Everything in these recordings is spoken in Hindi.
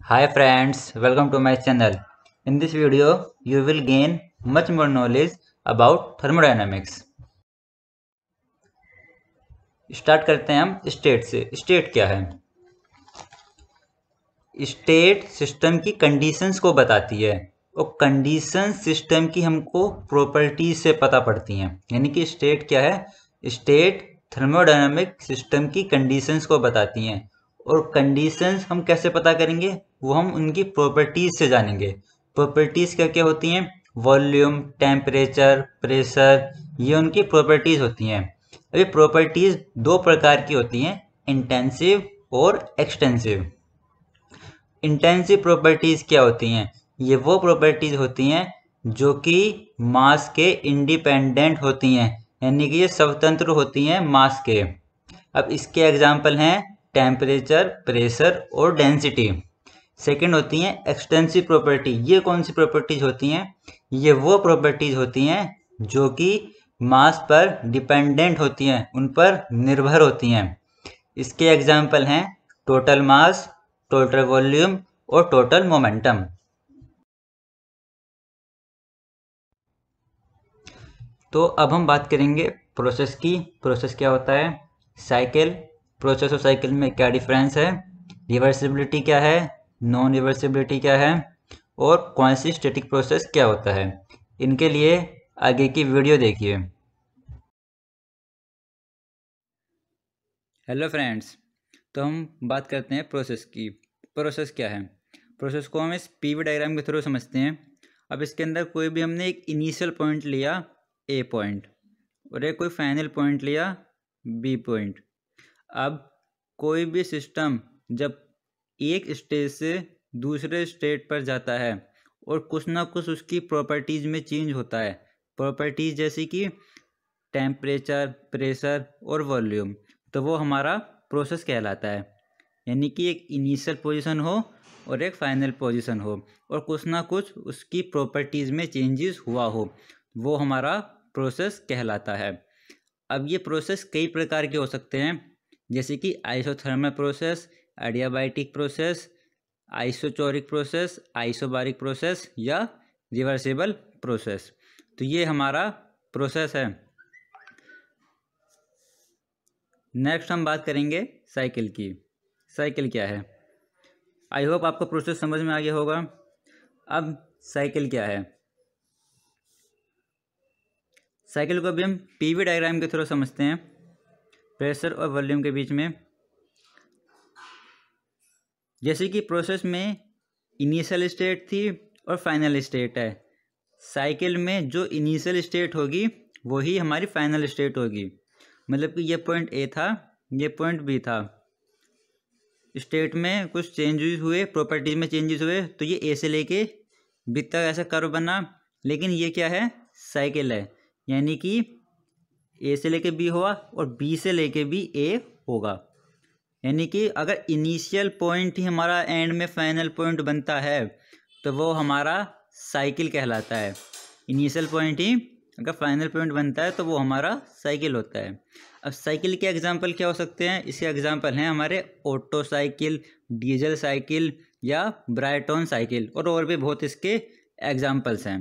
Hi friends, welcome to my channel. In this video, you will gain much more knowledge about thermodynamics. Start करते हैं हम स्टेट से। स्टेट क्या है? स्टेट सिस्टम की कंडीशंस को बताती है और कंडीशन सिस्टम की हमको प्रॉपर्टीज से पता पड़ती हैं। यानी कि स्टेट क्या है? स्टेट थर्मोडायनामिक सिस्टम की कंडीशंस को बताती हैं और कंडीशंस हम कैसे पता करेंगे? वो हम उनकी प्रॉपर्टीज से जानेंगे। प्रॉपर्टीज क्या क्या होती हैं? वॉल्यूम, टेम्परेचर, प्रेशर, ये उनकी प्रॉपर्टीज होती हैं। अब ये प्रॉपर्टीज दो प्रकार की होती हैं, इंटेंसिव और एक्सटेंसिव। इंटेंसिव प्रॉपर्टीज क्या होती हैं? ये वो प्रॉपर्टीज होती हैं जो कि मास के इंडिपेंडेंट होती हैं, यानी कि ये स्वतंत्र होती हैं मास के। अब इसके एग्जाम्पल हैं टेम्परेचर, प्रेशर और डेंसिटी। सेकंड होती हैं एक्सटेंसिव प्रॉपर्टी। ये कौन सी प्रॉपर्टीज होती हैं? ये वो प्रॉपर्टीज होती हैं जो कि मास पर डिपेंडेंट होती हैं, उन पर निर्भर होती हैं। इसके एग्जाम्पल हैं टोटल मास, टोटल वॉल्यूम और टोटल मोमेंटम। तो अब हम बात करेंगे प्रोसेस की। प्रोसेस क्या होता है? साइकिल। प्रोसेस और साइकिल में क्या डिफरेंस है? रिवर्सिबिलिटी क्या है? नॉन रिवर्सिबिलिटी क्या है? और क्वांटिस्टेटिक प्रोसेस क्या होता है? इनके लिए आगे की वीडियो देखिए। हेलो फ्रेंड्स, तो हम बात करते हैं प्रोसेस की। प्रोसेस क्या है? प्रोसेस को हम इस पीवी डायग्राम के थ्रू समझते हैं। अब इसके अंदर कोई भी हमने एक इनिशियल पॉइंट लिया ए पॉइंट और एक कोई फाइनल पॉइंट लिया बी पॉइंट। अब कोई भी सिस्टम जब एक स्टेज से दूसरे स्टेट पर जाता है और कुछ ना कुछ उसकी प्रॉपर्टीज में चेंज होता है। प्रॉपर्टीज जैसे कि टेम्परेचर, प्रेशर और वॉल्यूम, तो वो हमारा प्रोसेस कहलाता है। यानी कि एक इनिशियल पोजीशन हो और एक फाइनल पोजीशन हो और कुछ ना कुछ उसकी प्रॉपर्टीज़ में चेंजेस हुआ हो, वो हमारा प्रोसेस कहलाता है। अब ये प्रोसेस कई प्रकार के हो सकते हैं, जैसे कि isothermal process, adiabatic process, isochoric process, isobaric process या रिवर्सिबल प्रोसेस। तो ये हमारा प्रोसेस है। नेक्स्ट हम बात करेंगे साइकिल की। साइकिल क्या है? आई होप आपको प्रोसेस समझ में आ गया होगा। अब साइकिल क्या है? साइकिल को भी हम पीवी डायग्राम के थ्रू समझते हैं। प्रेशर और वॉल्यूम के बीच में, जैसे कि प्रोसेस में इनिशियल स्टेट थी और फाइनल स्टेट है। साइकिल में जो इनिशियल स्टेट होगी वही हमारी फाइनल स्टेट होगी। मतलब कि ये पॉइंट ए था, ये पॉइंट बी था। स्टेट में कुछ चेंजेस हुए, प्रॉपर्टीज में चेंजेस हुए, तो ये ए से लेके बी तक ऐसा कर्व बना। लेकिन ये क्या है? साइकिल है। यानी कि ए से लेके बी हुआ और बी से लेके भी ए होगा। यानी कि अगर इनिशियल पॉइंट ही हमारा एंड में फाइनल पॉइंट बनता है तो वो हमारा साइकिल कहलाता है। इनिशियल पॉइंट ही अगर फाइनल पॉइंट बनता है तो वो हमारा साइकिल होता है। अब साइकिल के एग्जांपल क्या हो सकते हैं? इसके एग्जांपल हैं हमारे ऑटो साइकिल, डीजल साइकिल या ब्राइटॉन साइकिल और भी बहुत इसके एग्जांपल्स हैं।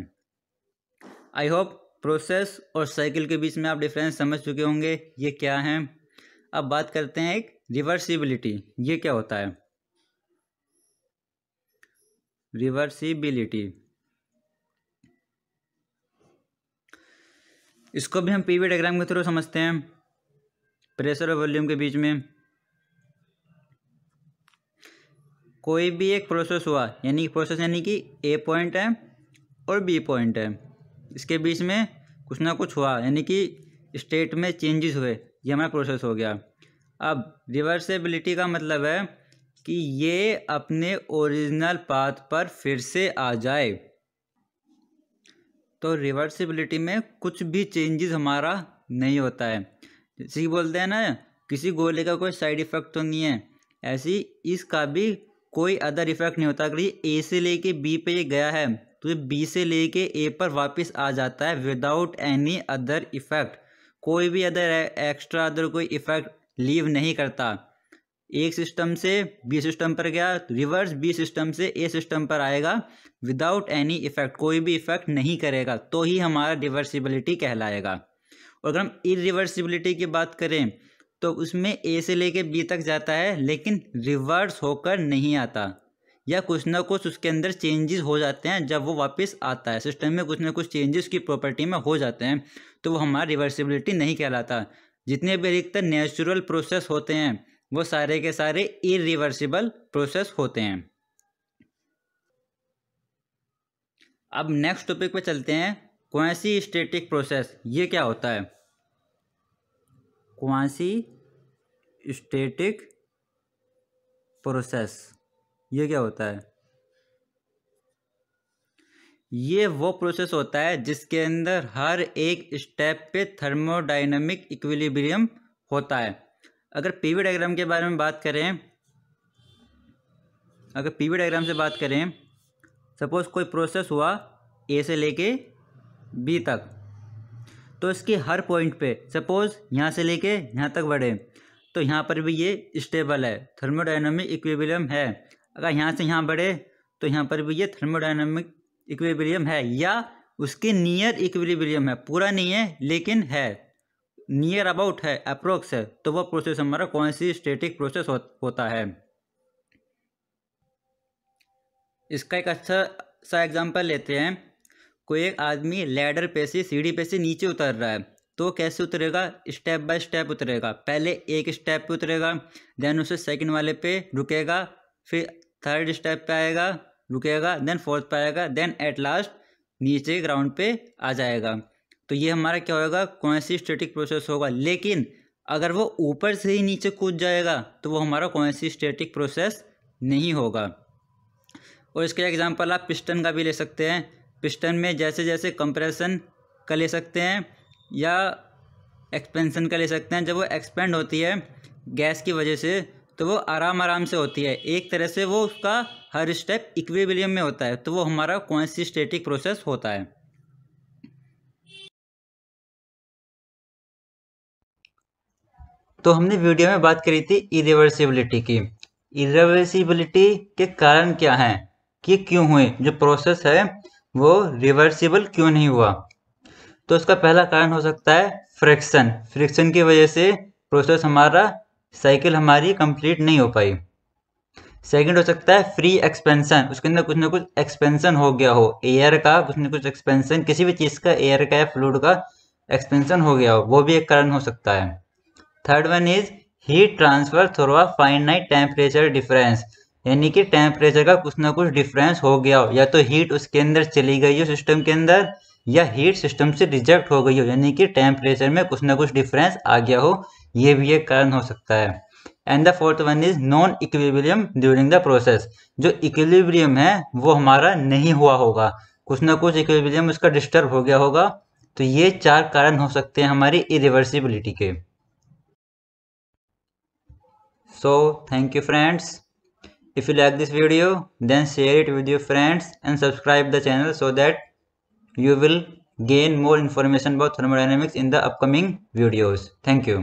आई होप प्रोसेस और साइकिल के बीच में आप डिफरेंस समझ चुके होंगे ये क्या है। अब बात करते हैं एक रिवर्सिबिलिटी। ये क्या होता है? रिवर्सिबिलिटी, इसको भी हम पीवी डायग्राम के थ्रू समझते हैं। प्रेशर और वॉल्यूम के बीच में कोई भी एक प्रोसेस हुआ, यानी प्रोसेस यानी कि ए पॉइंट है और बी पॉइंट है, इसके बीच में कुछ ना कुछ हुआ, यानी कि स्टेट में चेंजेस हुए, ये हमारा प्रोसेस हो गया। अब रिवर्सिबिलिटी का मतलब है कि ये अपने ओरिजिनल पाथ पर फिर से आ जाए। तो रिवर्सिबिलिटी में कुछ भी चेंजेस हमारा नहीं होता है। जैसे कि बोलते हैं ना, किसी गोले का कोई साइड इफेक्ट तो नहीं है, ऐसी इसका भी कोई अदर इफेक्ट नहीं होता। अगर ये ए से लेके बी पे ये गया है तो ये बी से लेके ए पर वापस आ जाता है विदाउट एनी अदर इफेक्ट। कोई भी अदर एक्स्ट्रा अदर कोई इफेक्ट लीव नहीं करता। एक सिस्टम से बी सिस्टम पर गया, रिवर्स बी सिस्टम से ए सिस्टम पर आएगा विदाउट एनी इफेक्ट, कोई भी इफेक्ट नहीं करेगा, तो ही हमारा रिवर्सिबिलिटी कहलाएगा। और अगर हम इरिवर्सिबिलिटी की बात करें तो उसमें ए से लेके बी तक जाता है लेकिन रिवर्स होकर नहीं आता, या कुछ ना कुछ उसके अंदर चेंजेस हो जाते हैं जब वो वापस आता है, सिस्टम में कुछ ना कुछ चेंजेस की प्रॉपर्टी में हो जाते हैं, तो वो हमारा रिवर्सिबिलिटी नहीं कहलाता। जितने भी अधिकतर नेचुरल प्रोसेस होते हैं वो सारे के सारे इरिवर्सिबल प्रोसेस होते हैं। अब नेक्स्ट टॉपिक पे चलते हैं, क्वासी स्टैटिक प्रोसेस, ये क्या होता है? क्वासी स्टैटिक प्रोसेस ये क्या होता है? ये वो प्रोसेस होता है जिसके अंदर हर एक स्टेप पे थर्मोडायनामिक इक्विलिब्रियम होता है। अगर पीवी डायग्राम के बारे में बात करें, अगर पीवी डायग्राम से बात करें, सपोज कोई प्रोसेस हुआ ए से लेके बी तक, तो इसके हर पॉइंट पे सपोज यहाँ से लेके यहाँ तक बढ़े तो यहाँ पर भी ये स्टेबल है, थर्मोडायनामिक इक्विलिब्रियम है। अगर यहाँ से यहाँ बढ़े तो यहाँ पर भी ये थर्मोडायनामिक इक्विलिब्रियम है, या उसके नियर इक्विलिब्रियम है, पूरा नहीं है लेकिन है, नियर अबाउट है, अप्रोक्स है, तो वह प्रोसेस हमारा क्वासी स्टैटिक प्रोसेस होता है। इसका एक अच्छा सा एग्जांपल लेते हैं। कोई एक आदमी लैडर पे से, सीढ़ी पे से नीचे उतर रहा है, तो कैसे उतरेगा? स्टेप बाय स्टेप उतरेगा। पहले एक स्टेप पे उतरेगा, देन उसे सेकंड वाले पे रुकेगा, फिर थर्ड स्टेप पे आएगा, रुकेगा, देन फोर्थ पे आएगा, देन एट लास्ट नीचे ग्राउंड पे आ जाएगा। तो ये हमारा क्या होगा? क्वासी स्टैटिक प्रोसेस होगा। लेकिन अगर वो ऊपर से ही नीचे कूद जाएगा तो वो हमारा क्वासी स्टैटिक प्रोसेस नहीं होगा। और इसका एग्जांपल आप पिस्टन का भी ले सकते हैं। पिस्टन में जैसे जैसे कंप्रेशन का ले सकते हैं या एक्सपेंशन का ले सकते हैं। जब वो एक्सपेंड होती है गैस की वजह से तो वो आराम आराम से होती है, एक तरह से वो उसका हर स्टेप इक्विलिब्रियम में होता है, तो वो हमारा क्वासी स्टैटिक प्रोसेस होता है। तो हमने वीडियो में बात करी थी इरिवर्सिबिलिटी की। इरिवर्सिबिलिटी के कारण क्या हैं कि क्यों हुए, जो प्रोसेस है वो रिवर्सिबल क्यों नहीं हुआ? तो इसका पहला कारण हो सकता है फ्रिक्शन। फ्रिक्शन की वजह से प्रोसेस हमारा, साइकिल हमारी कंप्लीट नहीं हो पाई। सेकंड हो सकता है फ्री एक्सपेंशन, उसके अंदर कुछ ना कुछ एक्सपेंशन हो गया हो, एयर का कुछ ना कुछ एक्सपेंशन, किसी भी चीज़ का, एयर का या फ्लूइड का एक्सपेंशन हो गया हो, वो भी एक कारण हो सकता है। Third one is heat transfer through a finite temperature difference, यानी कि टेम्परेचर का कुछ ना कुछ डिफरेंस हो गया हो, या तो हीट उसके अंदर चली गई हो सिस्टम के अंदर, या हीट सिस्टम से रिजेक्ट हो गई हो, यानी कि टेम्परेचर में कुछ ना कुछ डिफरेंस आ गया हो, ये भी एक कारण हो सकता है। And the fourth one is non equilibrium during the process, जो इक्विलिब्रियम है वो हमारा नहीं हुआ होगा, कुछ ना कुछ इक्विलिब्रियम उसका डिस्टर्ब हो गया होगा। तो ये चार कारण हो सकते हैं हमारी इरिवर्सिबिलिटी के। So thank you friends. If you like this video, then share it with your friends and subscribe the channel so that you will gain more information about thermodynamics in the upcoming videos. Thank you.